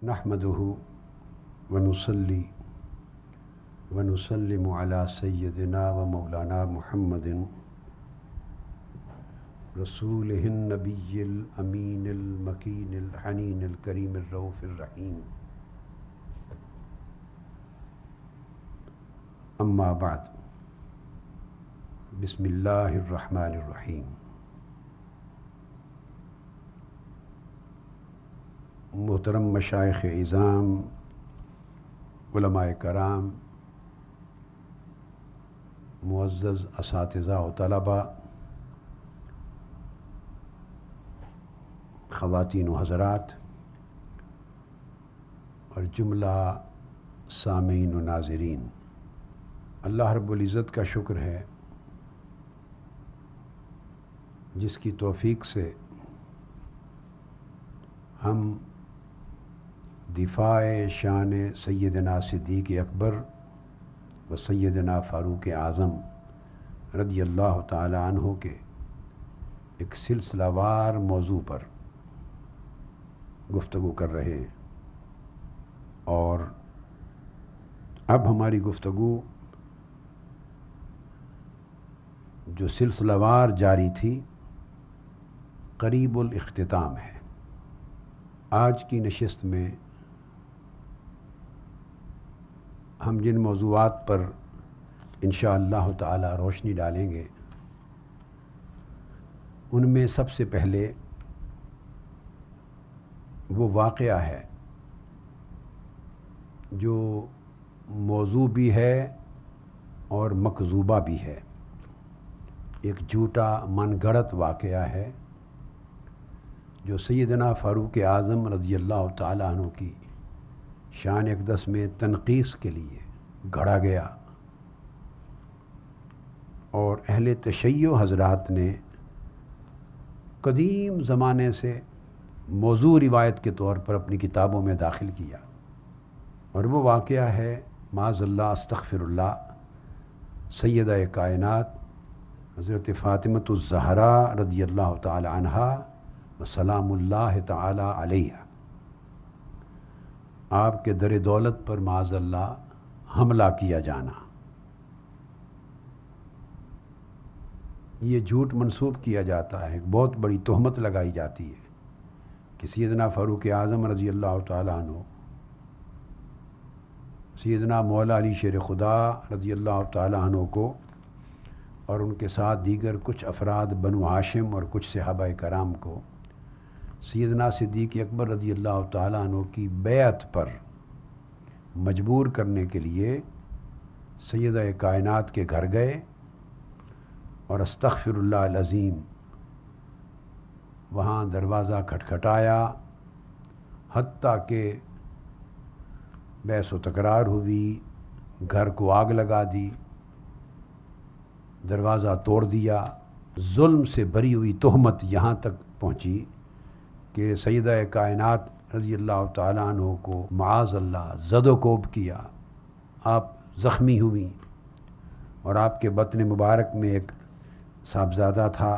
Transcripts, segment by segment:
نحمدہ ونصلی ونسلم علی سیدنا و مولانا محمد رسولہ النبی الامین المکین الحنین الکریم الرؤوف الرحیم، اما بعد، بسم اللہ الرحمن الرحیم۔ محترم مشائخ اعظام، علماء کرام، معزز اساتذہ و طلباء، خواتین و حضرات اور جملہ سامعین و ناظرین، اللہ رب العزت کا شکر ہے جس کی توفیق سے ہم دفاع شان سیدنا صدیق اکبر و سیدنا فاروق اعظم رضی اللہ تعالی عنہ کے ایک سلسلہ وار موضوع پر گفتگو کر رہے ہیں، اور اب ہماری گفتگو جو سلسلہ وار جاری تھی قریب الاختتام ہے۔ آج کی نشست میں ہم جن موضوعات پر انشاءاللہ تعالی روشنی ڈالیں گے ان میں سب سے پہلے وہ واقعہ ہے جو موضوع بھی ہے اور مکذوبہ بھی ہے، ایک جھوٹا من گھڑت واقعہ ہے جو سیدنا فاروق اعظم رضی اللہ تعالی عنہ کی شان اقدس میں تنقیص کے لیے گھڑا گیا، اور اہل تشیع حضرات نے قدیم زمانے سے موضوع روایت کے طور پر اپنی کتابوں میں داخل کیا، اور وہ واقعہ ہے معاذ اللہ استغفر اللہ سیدہ کائنات حضرت فاطمۃ الزہراء رضی اللہ تعالی عنہا و سلام اللہ تعالی علیہ، آپ کے در دولت پر معاذ اللہ حملہ کیا جانا۔ یہ جھوٹ منسوب کیا جاتا ہے، ایک بہت بڑی تہمت لگائی جاتی ہے کہ سیدنا فاروق اعظم رضی اللہ تعالی عنہ سیدنا مولا علی شیر خدا رضی اللہ تعالی عنہ کو اور ان کے ساتھ دیگر کچھ افراد بنو ہاشم اور کچھ صحابہ کرام کو سیدنا صدیق اکبر رضی اللہ تعالیٰ عنہ کی بیعت پر مجبور کرنے کے لیے سیدہ کائنات کے گھر گئے، اور استغفر اللہ العظیم وہاں دروازہ کھٹکھٹایا، حتیٰ کہ بحث و تکرار ہوئی، گھر کو آگ لگا دی، دروازہ توڑ دیا، ظلم سے بری ہوئی تہمت یہاں تک پہنچی کہ سیدہ کائنات رضی اللہ تعالیٰ عنہ کو معاذ اللہ زد و کوب کیا، آپ زخمی ہوئیں، اور آپ کے بطن مبارک میں ایک صاحبزادہ تھا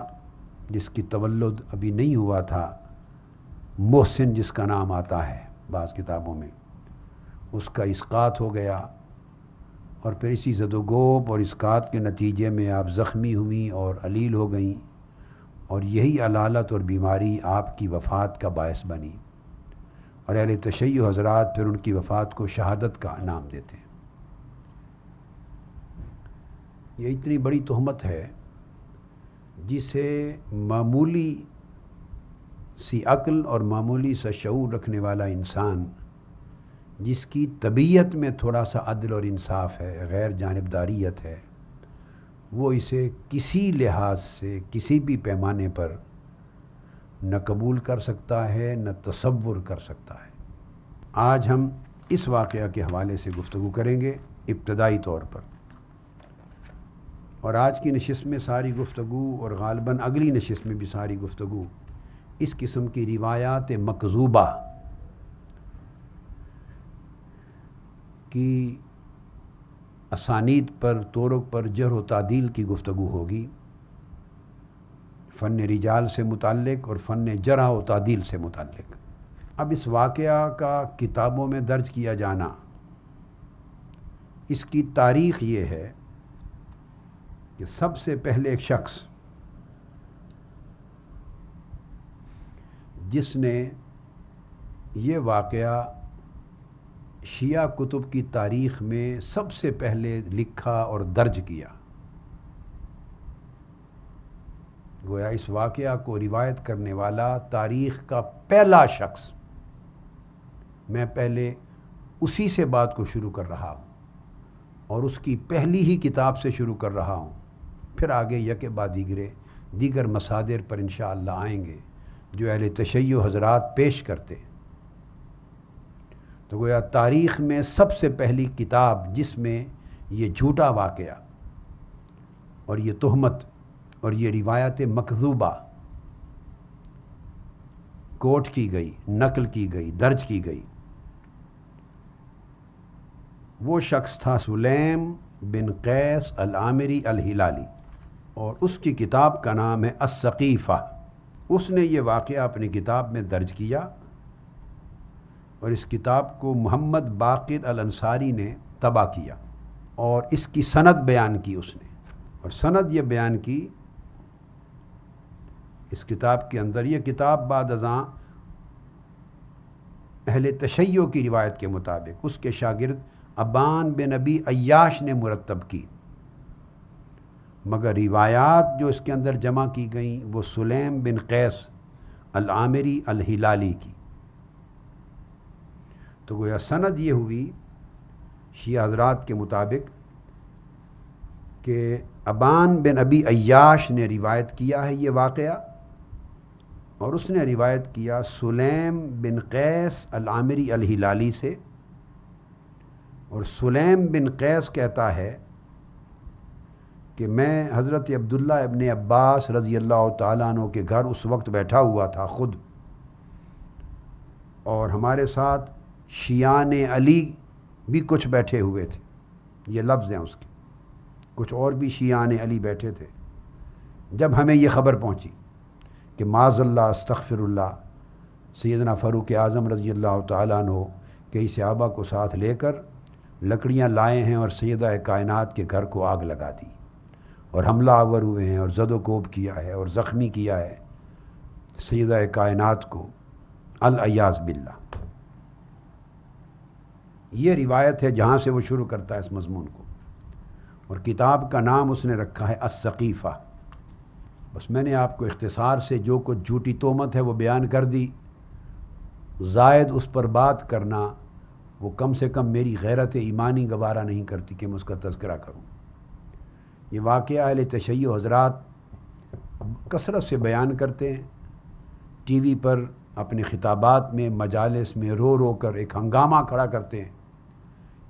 جس کی تولد ابھی نہیں ہوا تھا، محسن جس کا نام آتا ہے بعض کتابوں میں، اس کا اسقاط ہو گیا، اور پھر اسی زد و کوب اور اسقاط کے نتیجے میں آپ زخمی ہوئیں اور علیل ہو گئیں، اور یہی علالت اور بیماری آپ کی وفات کا باعث بنی، اور اہل تشیع حضرات پھر ان کی وفات کو شہادت کا نام دیتے ہیں۔ یہ اتنی بڑی تہمت ہے جسے معمولی سی عقل اور معمولی سا شعور رکھنے والا انسان، جس کی طبیعت میں تھوڑا سا عدل اور انصاف ہے، غیر جانبداریت ہے، وہ اسے کسی لحاظ سے کسی بھی پیمانے پر نہ قبول کر سکتا ہے نہ تصور کر سکتا ہے۔ آج ہم اس واقعہ کے حوالے سے گفتگو کریں گے ابتدائی طور پر، اور آج کی نشست میں ساری گفتگو اور غالباً اگلی نشست میں بھی ساری گفتگو اس قسم کی روایات مکذوبہ کی اسانید پر، طرق پر جرح و تعدیل کی گفتگو ہوگی، فن رجال سے متعلق اور فن جرح و تعدیل سے متعلق۔ اب اس واقعہ کا کتابوں میں درج کیا جانا، اس کی تاریخ یہ ہے کہ سب سے پہلے ایک شخص جس نے یہ واقعہ شیعہ کتب کی تاریخ میں سب سے پہلے لکھا اور درج کیا، گویا اس واقعہ کو روایت کرنے والا تاریخ کا پہلا شخص، میں پہلے اسی سے بات کو شروع کر رہا ہوں اور اس کی پہلی ہی کتاب سے شروع کر رہا ہوں، پھر آگے یکے بعد دیگر مصادر پر انشاءاللہ آئیں گے جو اہل تشیع حضرات پیش کرتے۔ تو گویا تاریخ میں سب سے پہلی کتاب جس میں یہ جھوٹا واقعہ اور یہ تہمت اور یہ روایت مکذوبہ کوٹ کی گئی، نقل کی گئی، درج کی گئی، وہ شخص تھا سلیم بن قیس العامری الہلالی، اور اس کی کتاب کا نام ہے السقیفہ۔ اس نے یہ واقعہ اپنی کتاب میں درج کیا اور اس کتاب کو محمد باقر الانصاری نے طبع کیا اور اس کی سند بیان کی اس نے، اور سند یہ بیان کی اس کتاب کے اندر۔ یہ کتاب بعد ازاں اہل تشیع کی روایت کے مطابق اس کے شاگرد ابان بن ابی عیاش نے مرتب کی، مگر روایات جو اس کے اندر جمع کی گئیں وہ سلیم بن قیس العامری الہلالی کی۔ تو گویا سند یہ ہوئی شیعہ حضرات کے مطابق کہ ابان بن ابی عیاش نے روایت کیا ہے یہ واقعہ، اور اس نے روایت کیا سلیم بن قیس العامری الہلالی سے، اور سلیم بن قیس کہتا ہے کہ میں حضرت عبداللہ ابن عباس رضی اللہ تعالیٰ عنہ کے گھر اس وقت بیٹھا ہوا تھا خود، اور ہمارے ساتھ شیعان علی بھی کچھ بیٹھے ہوئے تھے، یہ لفظ ہیں اس کے، کچھ اور بھی شیعان علی بیٹھے تھے۔ جب ہمیں یہ خبر پہنچی کہ معاذ اللہ استغفر اللہ سیدنا فاروق اعظم رضی اللہ تعالیٰ عنہ کئی صحابہ کو ساتھ لے کر لکڑیاں لائے ہیں اور سیدہ کائنات کے گھر کو آگ لگا دی اور حملہ آور ہوئے ہیں اور زد و کوب کیا ہے اور زخمی کیا ہے سیدہ کائنات کو، العیاذ باللہ۔ یہ روایت ہے جہاں سے وہ شروع کرتا ہے اس مضمون کو، اور کتاب کا نام اس نے رکھا ہے السقیفہ۔ بس میں نے آپ کو اختصار سے جو کچھ جھوٹی تہمت ہے وہ بیان کر دی، زائد اس پر بات کرنا وہ کم سے کم میری غیرت ایمانی گوارا نہیں کرتی کہ میں اس کا تذکرہ کروں۔ یہ واقعہ اہل تشیع حضرات کثرت سے بیان کرتے ہیں، ٹی وی پر اپنے خطابات میں مجالس میں رو رو کر ایک ہنگامہ کھڑا کرتے ہیں،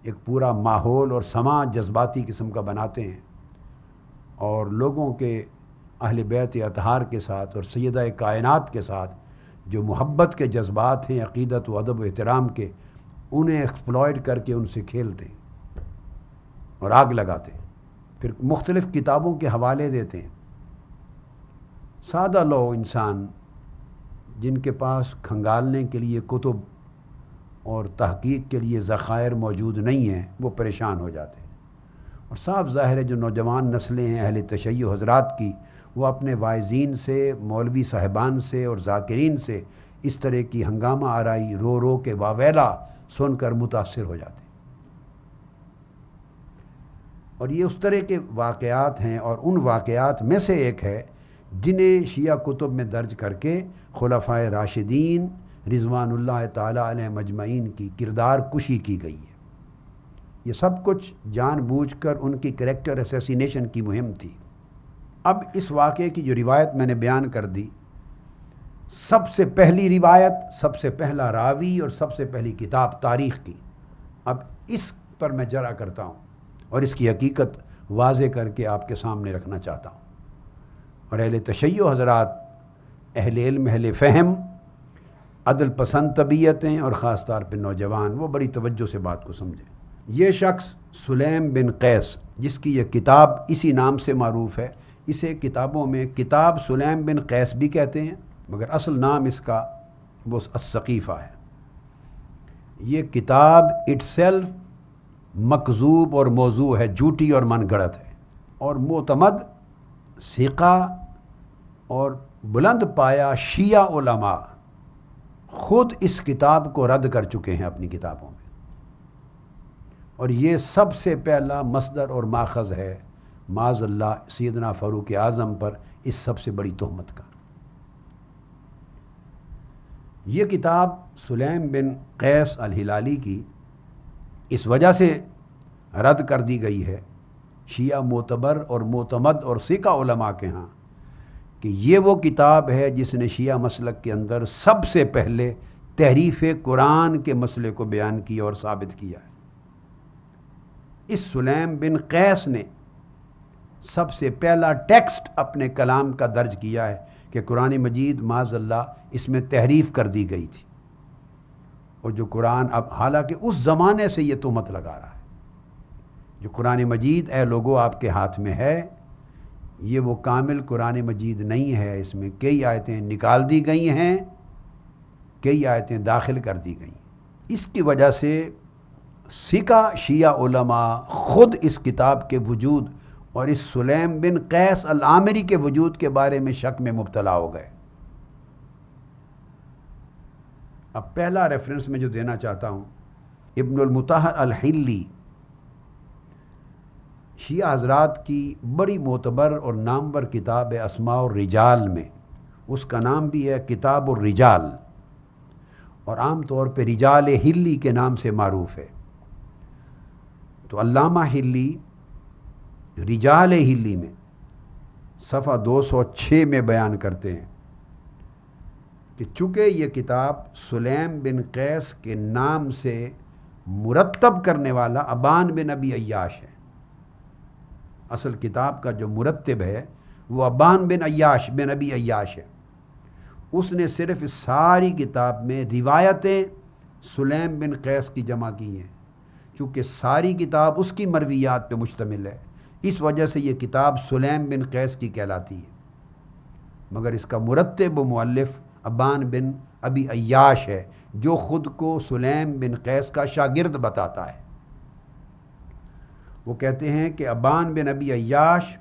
ایک پورا ماحول اور سماع جذباتی قسم کا بناتے ہیں، اور لوگوں کے اہل بیت اطہار کے ساتھ اور سیدہ کائنات کے ساتھ جو محبت کے جذبات ہیں، عقیدت و ادب و احترام کے، انہیں ایکسپلائٹ کر کے ان سے کھیلتے ہیں اور آگ لگاتے ہیں، پھر مختلف کتابوں کے حوالے دیتے ہیں۔ سادہ لو انسان جن کے پاس کھنگالنے کے لیے کتب اور تحقیق کے لیے ذخائر موجود نہیں ہیں وہ پریشان ہو جاتے ہیں، اور صاف ظاہر ہے جو نوجوان نسلیں ہیں اہل تشیع حضرات کی، وہ اپنے واعظین سے، مولوی صاحبان سے اور ذاکرین سے اس طرح کی ہنگامہ آرائی رو رو کے واویلا سن کر متاثر ہو جاتے ہیں۔ اور یہ اس طرح کے واقعات ہیں، اور ان واقعات میں سے ایک ہے جنہیں شیعہ کتب میں درج کر کے خلفائے راشدین رضوان اللہ تعالیٰ علیہ مجمعین کی کردار کشی کی گئی ہے۔ یہ سب کچھ جان بوجھ کر ان کی کریکٹر اسیسینیشن کی مہم تھی۔ اب اس واقعے کی جو روایت میں نے بیان کر دی، سب سے پہلی روایت، سب سے پہلا راوی اور سب سے پہلی کتاب تاریخ کی، اب اس پر میں جرا کرتا ہوں اور اس کی حقیقت واضح کر کے آپ کے سامنے رکھنا چاہتا ہوں۔ اور اہل تشیع حضرات، اہل علم، اہل فہم، عدل پسند طبیعتیں اور خاص طور پہ نوجوان، وہ بڑی توجہ سے بات کو سمجھیں۔ یہ شخص سلیم بن قیس، جس کی یہ کتاب اسی نام سے معروف ہے، اسے کتابوں میں کتاب سلیم بن قیس بھی کہتے ہیں، مگر اصل نام اس کا وہ السقیفہ ہے۔ یہ کتاب اٹ سیلف مکذوب اور موضوع ہے، جھوٹی اور من گڑت ہے، اور معتمد ثقہ اور بلند پایا شیعہ علماء خود اس کتاب کو رد کر چکے ہیں اپنی کتابوں میں، اور یہ سب سے پہلا مصدر اور ماخذ ہے معاذ اللہ سیدنا فاروق اعظم پر اس سب سے بڑی تہمت کا۔ یہ کتاب سلیم بن قیس الہلالی کی اس وجہ سے رد کر دی گئی ہے شیعہ معتبر اور معتمد اور ثقہ علماء کے ہاں کہ یہ وہ کتاب ہے جس نے شیعہ مسلک کے اندر سب سے پہلے تحریف قرآن کے مسئلے کو بیان کیا اور ثابت کیا ہے۔ اس سلیم بن قیس نے سب سے پہلا ٹیکسٹ اپنے کلام کا درج کیا ہے کہ قرآن مجید معاذ اللہ اس میں تحریف کر دی گئی تھی، اور جو قرآن اب حالانکہ اس زمانے سے یہ تہمت لگا رہا ہے، جو قرآن مجید اے لوگو آپ کے ہاتھ میں ہے یہ وہ کامل قرآن مجید نہیں ہے، اس میں کئی آیتیں نکال دی گئی ہیں، کئی آیتیں داخل کر دی گئی ہیں۔ اس کی وجہ سے ثقہ شیعہ علماء خود اس کتاب کے وجود اور اس سلیم بن قیس العامری کے وجود کے بارے میں شک میں مبتلا ہو گئے۔ اب پہلا ریفرنس میں جو دینا چاہتا ہوں، ابن المطہر الحلی شیعہ حضرات کی بڑی معتبر اور نامور کتاب ہے اسماء الرجال میں، اس کا نام بھی ہے کتاب الرجال، اور عام طور پہ رجال حلی کے نام سے معروف ہے۔ تو علامہ حلی رجال حلی میں صفحہ 206 میں بیان کرتے ہیں کہ چونکہ یہ کتاب سلیم بن قیس کے نام سے مرتب کرنے والا ابان بن ابی عیاش ہے، اصل کتاب کا جو مرتب ہے وہ ابان بن ابی عیاش ہے، اس نے صرف اس ساری کتاب میں روایتیں سلیم بن قیس کی جمع کی ہیں، چونکہ ساری کتاب اس کی مرویات پہ مشتمل ہے، اس وجہ سے یہ کتاب سلیم بن قیس کی کہلاتی ہے، مگر اس کا مرتب و مؤلف ابان بن ابی عیاش ہے جو خود کو سلیم بن قیس کا شاگرد بتاتا ہے۔ وہ کہتے ہیں کہ ابان بن ابی عیاش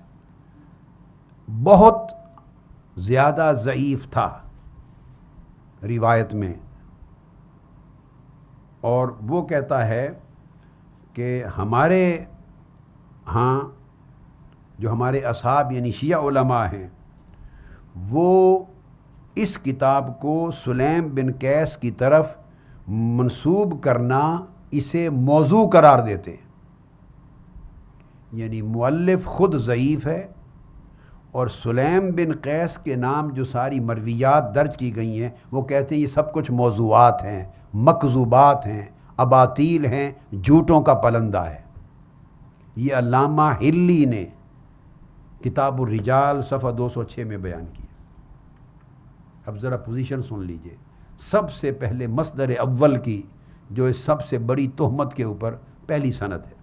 بہت زیادہ ضعیف تھا روایت میں، اور وہ کہتا ہے کہ ہمارے ہاں جو ہمارے اصحاب یعنی شیعہ علماء ہیں وہ اس کتاب کو سلیم بن قیس کی طرف منسوب کرنا اسے موضوع قرار دیتے ہیں، یعنی مؤلف خود ضعیف ہے، اور سلیم بن قیس کے نام جو ساری مرویات درج کی گئی ہیں وہ کہتے ہیں یہ سب کچھ موضوعات ہیں، مکذوبات ہیں، اباطیل ہیں، جھوٹوں کا پلندہ ہے۔ یہ علامہ حلی نے کتاب الرجال صفحہ 206 میں بیان کیا۔ اب ذرا پوزیشن سن لیجئے، سب سے پہلے مصدر اول کی جو اس سب سے بڑی تہمت کے اوپر پہلی سند ہے۔